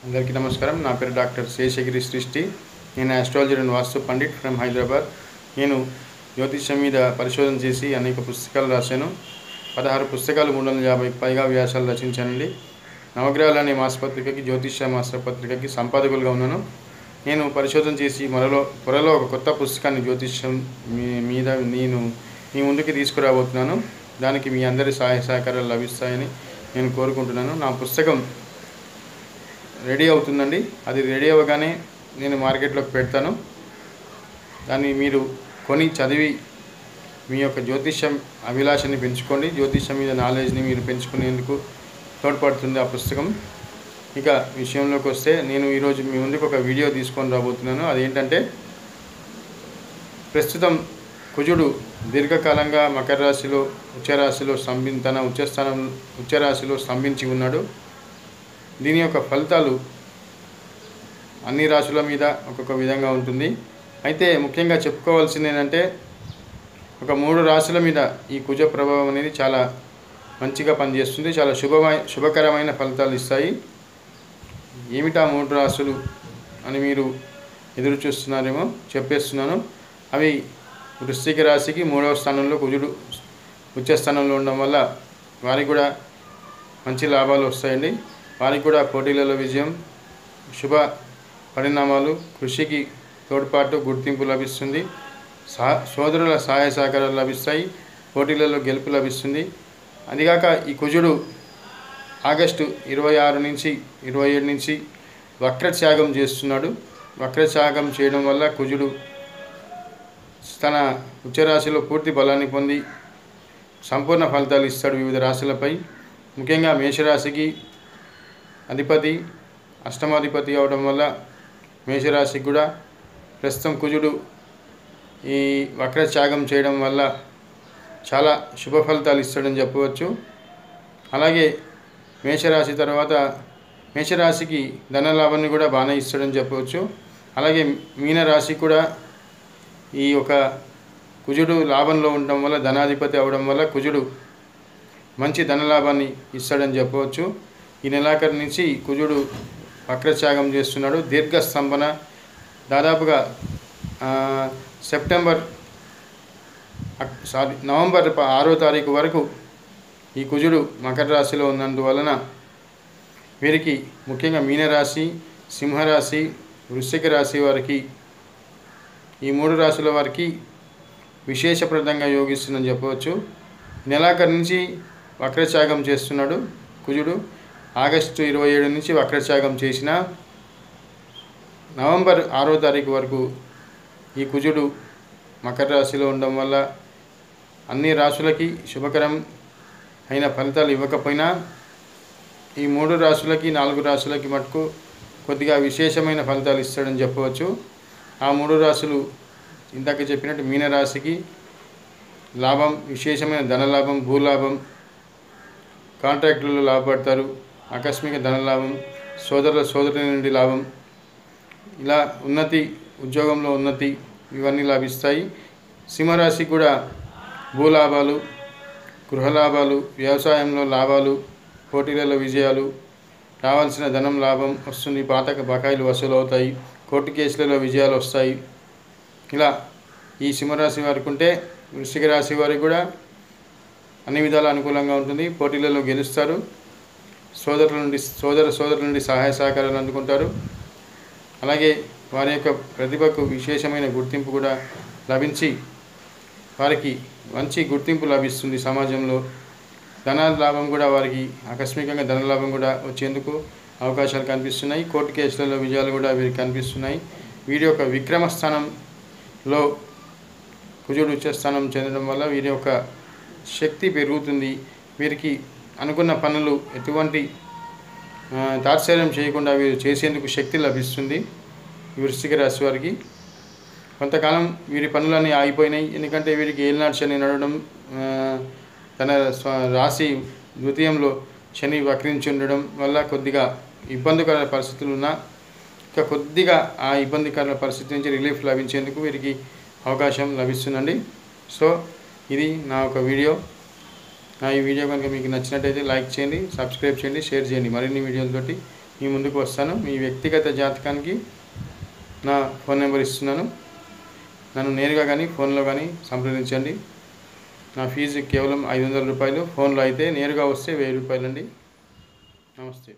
అందరికీ నమస్కారం. నా పేరు డాక్టర్ శేషగిరి సృష్టి. నేను astrologer and vastu Pandit from Hyderabad. నేను జ్యోతిష్యం మీద పరిశోధన చేసి అనేక పుస్తకాలు రాశాను. 16 పుస్తకాలు, 350కి పైగా వ్యాసాలు రచించానండి. నవగ్రహాలు అనే మాసపత్రికకి, జ్యోతిష్య మాసపత్రికకి సంపాదకులుగా ఉన్నాను. నేను పరిశోధన చేసి త్వరలో ఒక కొత్త పుస్తకాన్ని జ్యోతిష్యం మీద నేను మీ ముందుకి తీసుకురాబోతున్నాను. దానికి మీ అందరి సహాయ సహకారాలు లభిస్తాయని నేను కోరుకుంటున్నాను. నా పుస్తకం రెడీ అవుతుందండి. అది రెడీ అవ్వగానే నేను మార్కెట్లోకి పెడతాను. దాన్ని మీరు కొని చదివి మీ యొక్క జ్యోతిష్యం అభిలాషని పెంచుకోండి. జ్యోతిష్యం మీద నాలెడ్జ్ని మీరు పెంచుకునేందుకు తోడ్పడుతుంది ఆ పుస్తకం. ఇక విషయంలోకి వస్తే, నేను ఈరోజు మీ ముందుకు ఒక వీడియో తీసుకొని రాబోతున్నాను. అదేంటంటే, ప్రస్తుతం కుజుడు దీర్ఘకాలంగా మకర రాశిలో ఉచ్చరాశిలో స్తంభించి ఉన్నాడు. దీని యొక్క ఫలితాలు అన్ని రాశుల మీద ఒక్కొక్క విధంగా ఉంటుంది. అయితే ముఖ్యంగా చెప్పుకోవాల్సింది ఏంటంటే, ఒక 3 రాశుల మీద ఈ కుజ ప్రభావం అనేది చాలా మంచిగా పనిచేస్తుంది. చాలా శుభకరమైన ఫలితాలు ఇస్తాయి. ఏమిటా 3 రాశులు అని మీరు ఎదురు చూస్తున్నారేమో, చెప్పేస్తున్నాను. అవి వృశ్చిక రాశికి 3వ స్థానంలో కుజుడు ఉచ్చ స్థానంలో ఉండడం వల్ల వారికి కూడా మంచి లాభాలు వస్తాయండి. వారికి కూడా పోటీలలో విజయం, శుభ పరిణామాలు, కృషికి తోడ్పాటు, గుర్తింపు లభిస్తుంది. సోదరుల సహాయ సహకారాలు లభిస్తాయి. పోటీలలో గెలుపు లభిస్తుంది. అదిగాక ఈ కుజుడు ఆగస్టు 26 నుంచి 27 నుంచి వక్రత్యాగం చేస్తున్నాడు. వక్రత్యాగం చేయడం వల్ల కుజుడు తన ఉచ్చరాశిలో పూర్తి బలాన్ని పొంది సంపూర్ణ ఫలితాలు ఇస్తాడు వివిధ రాశులపై. ముఖ్యంగా మేషరాశికి అధిపతి అష్టమాధిపతి అవడం వల్ల మేషరాశికి కూడా ప్రస్తుతం కుజుడు ఈ వక్రత్యాగం చేయడం వల్ల చాలా శుభ ఫలితాలు ఇస్తాడని చెప్పవచ్చు. అలాగే మేషరాశి తర్వాత మేషరాశికి ధనలాభాన్ని కూడా బాగానే ఇస్తాడని చెప్పవచ్చు. అలాగే మీనరాశి కూడా ఈ యొక్క కుజుడు లాభంలో ఉండడం వల్ల, ధనాధిపతి అవడం వల్ల కుజుడు మంచి ధనలాభాన్ని ఇస్తాడని చెప్పవచ్చు. ఈ నెలాఖరు నుంచి కుజుడు వక్రత్యాగం చేస్తున్నాడు. దీర్ఘస్తంభన దాదాపుగా నవంబర్ 6వ తారీఖు వరకు ఈ కుజుడు మకర రాశిలో ఉన్నందువలన వీరికి ముఖ్యంగా మీనరాశి, సింహరాశి, వృశ్చిక రాశి వారికి, ఈ 3 రాశుల వారికి విశేషప్రదంగా యోగిస్తుందని చెప్పవచ్చు. నెలాఖరు నుంచి వక్రత్యాగం చేస్తున్నాడు కుజుడు. ఆగస్టు 27 నుంచి వక్రత్యాగం చేసిన నవంబర్ 6వ తారీఖు వరకు ఈ కుజుడు మకర రాశిలో ఉండడం వల్ల అన్ని రాశులకి శుభకరం అయిన ఫలితాలు ఇవ్వకపోయినా, ఈ 3 రాశులకి 4 రాశులకి మటుకు కొద్దిగా విశేషమైన ఫలితాలు ఇస్తాడని చెప్పవచ్చు. ఆ 3 రాశులు ఇందాక చెప్పినట్టు మీనరాశికి లాభం, విశేషమైన ధనలాభం, భూలాభం, కాంట్రాక్టులలో లాభపడతారు, ఆకస్మిక ధనలాభం, సోదరుల నుండి లాభం, ఇలా ఉన్నతి, ఉద్యోగంలో ఉన్నతి, ఇవన్నీ లాభిస్తాయి. సింహరాశి కూడా భూలాభాలు, గృహలాభాలు, వ్యవసాయంలో లాభాలు, పోటీలలో విజయాలు, రావాల్సిన ధనం లాభం వస్తుంది, పాత బకాయిలు వసూలు అవుతాయి, కోర్టు కేసులలో విజయాలు వస్తాయి. ఇలా ఈ సింహరాశి వారికి ఉంటే, వృశ్చిక రాశి వారికి కూడా అన్ని విధాల అనుకూలంగా ఉంటుంది. పోటీలలో గెలుస్తారు. సోదరుల నుండి సహాయ సహకారాలు అందుకుంటారు. అలాగే వారి యొక్క ప్రతిభకు విశేషమైన గుర్తింపు కూడా లభించి వారికి మంచి గుర్తింపు లభిస్తుంది సమాజంలో. ధనలాభం కూడా వారికి ఆకస్మికంగా ధనలాభం కూడా వచ్చేందుకు అవకాశాలు కనిపిస్తున్నాయి. కోర్టు కేసులలో విజయాలు కూడా వీరికి కనిపిస్తున్నాయి. వీరి యొక్క విక్రమ స్థానంలో కుజుడు ఉచ్చస్థానం చెందడం వల్ల వీరి యొక్క శక్తి పెరుగుతుంది. వీరికి అనుకున్న పనులు ఎటువంటి తాత్సర్యం చేయకుండా వీరు చేసేందుకు శక్తి లభిస్తుంది. వృశ్చిక రాశి వారికి కొంతకాలం వీరి పనులన్నీ ఆగిపోయినాయి. ఎందుకంటే వీరికి ఏలినాటి శని నడవడం, తన రాశి ద్వితీయంలో శని వక్రించి ఉండడం వల్ల కొద్దిగా ఇబ్బందికర పరిస్థితులు ఉన్నా, ఇంకా కొద్దిగా ఆ ఇబ్బందికర పరిస్థితి నుంచి రిలీఫ్ లభించేందుకు వీరికి అవకాశం లభిస్తుందండి. సో ఇది నా ఒక వీడియో. ఈ వీడియో కనుక మీకు నచ్చినట్టయితే లైక్ చేయండి, సబ్స్క్రైబ్ చేయండి, షేర్ చేయండి. మరిన్ని వీడియోలతోటి మీ ముందుకు వస్తాను. మీ వ్యక్తిగత జాతకానికి నా ఫోన్ నెంబర్ ఇస్తున్నాను. నన్ను నేరుగా కానీ ఫోన్లో కానీ సంప్రదించండి. నా ఫీజు కేవలం 500 రూపాయలు. ఫోన్లో అయితే నేరుగా వస్తే 1000 రూపాయలండి. నమస్తే.